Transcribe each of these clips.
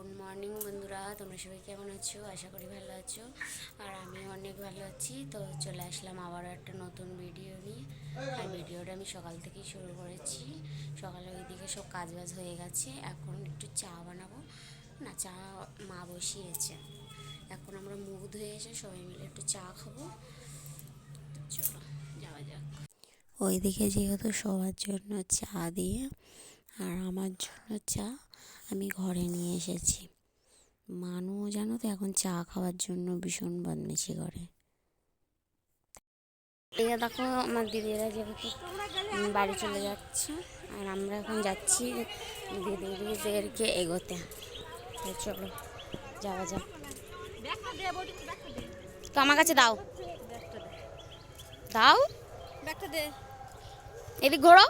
Good morning বন্ধুরা, তোমরা সবাই কেমন আছো? আশা করি ভালো আছো। আর আমি অনেক ভালো আছি। তো চলে আসলাম আবারও একটা নতুন ভিডিও নিয়ে। আর ভিডিওটা আমি সকাল থেকেই শুরু করেছি। সকালে ওইদিকে সব কাজবাজ হয়ে গেছে। এখন একটু চা বানাবো, না চা মা বসিয়েছে। এখন আমরা মুখ ধুয়ে এসে সবাই মিলে একটু চা খাবো। চলো যাওয়া যাক। ওইদিকে যেহেতু সবার জন্য চা দিয়ে আর আমার জন্য চা আমি ঘরে নিয়ে এসেছি। মানু জানো তো এখন চা খাওয়ার জন্য ভীষণ বদমেশি করে। এই দেখো আমার দিদিরা যেহেতু বাড়ি চলে যাচ্ছে আর আমরা এখন যাচ্ছি দিদিদেরকে এগোতে। তো চলো যাওয়া যাক। তো আমার কাছে দাও দাও, এদিক ঘোরো।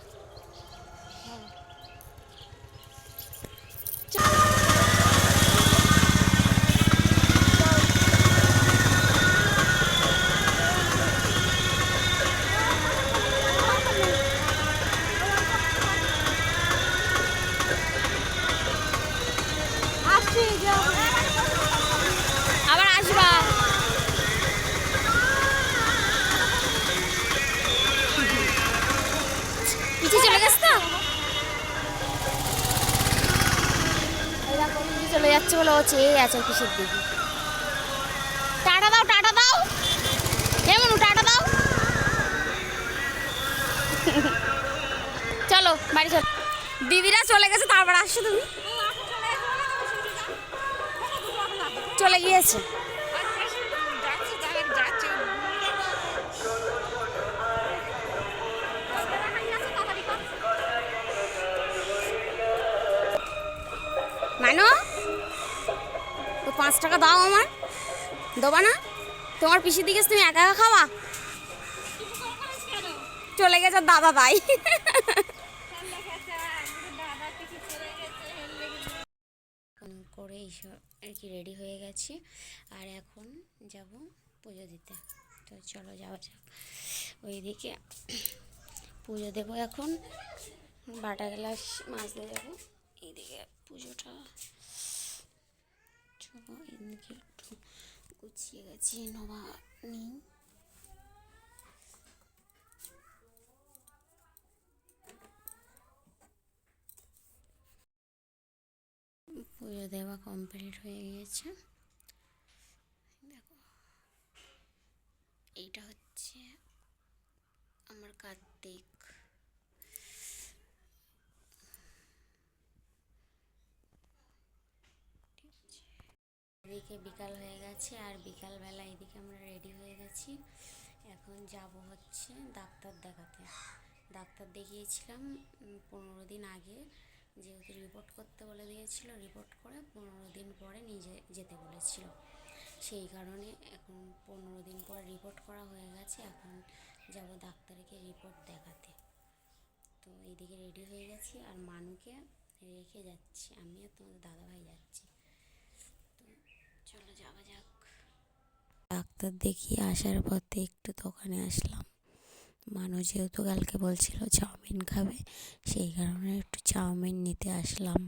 আবার আসবা। পিছিয়ে চলে গেছ তো, চলে যাচ্ছে বলে ও চেয়ে আছে কিসের দিকে। টাটা দাও, টাটা দাও, এমন টাটা দাও। চলো বাড়ি চলো। দিদিরা চলে গেছে, তারপর আসছো তুমি। চলে গিয়েছে। মানো তো 5 টাকা দাও, আমার দেবা না? তোমার পিসির দিকে তুমি একা একা খাওয়া। চলে গেছে দাদা, তাই করে এইসব আর কি রেডি হয়ে গেছি। আর এখন যাব পুজো দিতে। তো চলো যাওয়া যাক। ওইদিকে পুজো দেবো এখন, বাটা গ্লাস মাজতে যাবো। এইদিকে পুজোটা চলো, এদিকে একটু গুছিয়ে গাছিয়ে নেওয়া নিই। পুজো দেওয়া কমপ্লিট হয়ে গিয়েছে। দেখো এইটা হচ্ছে আমার কার্তিক। এদিকে বিকাল হয়ে গেছে আর বিকালবেলা এদিকে আমরা রেডি হয়ে গেছি। এখন যাব হচ্ছে ডাক্তার দেখাতে। ডাক্তার দেখিয়েছিলাম 15 দিন আগে, যেহেতু রিপোর্ট করতে বলে দিয়েছিল। রিপোর্ট করে 15 দিন পরে নিজে যেতে বলেছিল, সেই কারণে এখন 15 দিন পর রিপোর্ট করা হয়ে গেছে। এখন যাব ডাক্তারকে রিপোর্ট দেখাতে। তো এইদিকে রেডি হয়ে গেছি আর মানুকে রেখে যাচ্ছি, আমি আর তোমাদের দাদাভাই যাচ্ছি। তো চলো যাওয়া যাক। ডাক্তার দেখিয়ে আসার পথে একটু দোকানে আসলাম। মানু যেহেতু কালকে বলছিল চাউমিন খাবে, সেই কারণে একটু চাউমিন নিতে আসলাম।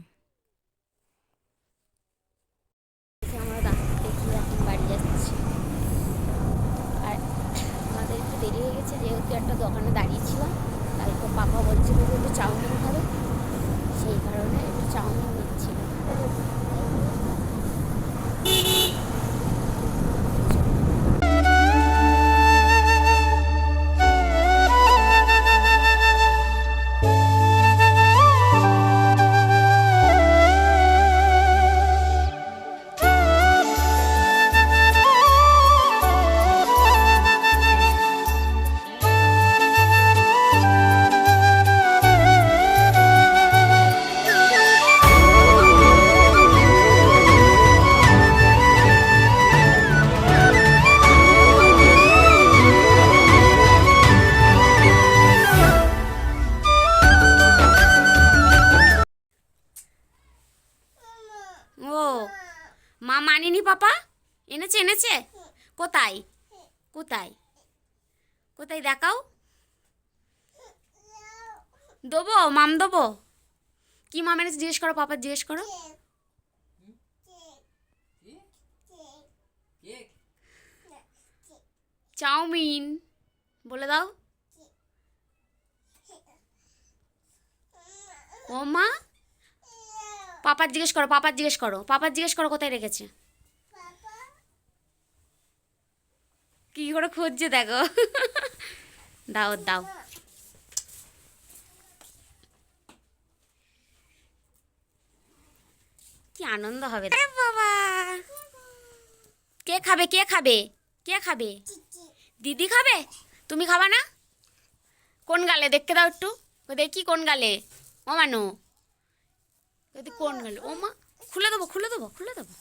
আমরা ডাক্তার দেখিয়ে এখন বাড়ি যাচ্ছি। আর আমাদের একটু দেরি হয়ে গেছে, যেহেতু একটা দোকানে দাঁড়িয়েছিলাম। কালকে পাপা বলছিল যে একটু চাউমিন খাবে, সেই কারণে একটু চাউমিন নিচ্ছিল। ও মা মানিনি, পাপা এনেছে এনেছে। কোথায় কোথায় কোথায় দেখাও। দেবো মাম দেবো। কি মাম এনেছে জিজ্ঞেস করো, পাপা জিজ্ঞেস করো। চাউমিন বলে দাও। ও মা, পাপার জিজ্ঞেস করো, পাপার জিজ্ঞেস করো, পাপার জিজ্ঞেস করো কোথায় রেখেছে। কি করে খুঁজছে দেখো। দাও দাও। কি আনন্দ হবে। আরে বাবা, কে খাবে, কে খাবে, কে খাবে? দিদি খাবে, তুমি খাবা না? কোন গালে দেখতে দাও একটু, ও দেখি কোন গালে। ও মানু, কোন গালে? ও মা, খুলে দেবো, খুলে দেবো, খুলে দেবো।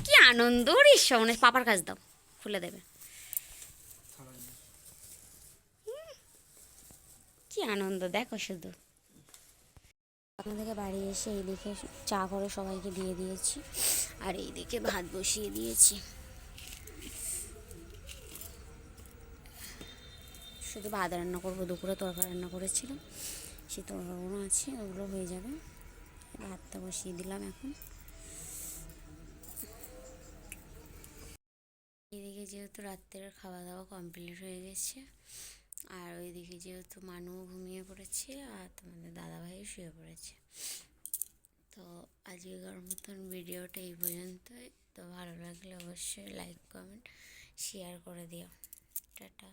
কি আনন্দ রে, মানে পাপার কাছে দাও, খুলে দেবে। কি আনন্দ দেখো শুধু। আপনার থেকে বাড়ি এসে এইদিকে চা করে সবাইকে দিয়ে দিয়েছি, আর এইদিকে ভাত বসিয়ে দিয়েছি। শুধু ভাত রান্না করবো, দুপুরে তরকারি রান্না করেছিলাম, সেই তরকারিগুলো আছে, ওগুলো হয়ে যাবে। ভাতটা বসিয়ে দিলাম এখন। এদিকে যেহেতু রাত্রের খাওয়া দাওয়া কমপ্লিট হয়ে গেছে, আর ওইদিকে যেহেতু মানুও ঘুমিয়ে পড়েছে, আর তোমাদের দাদাভাইও শুয়ে পড়েছে। তো আজকের মতন ভিডিওটা এই পর্যন্তই। তো ভালো লাগলে অবশ্যই লাইক, কমেন্ট, শেয়ার করে দিও। টাটা।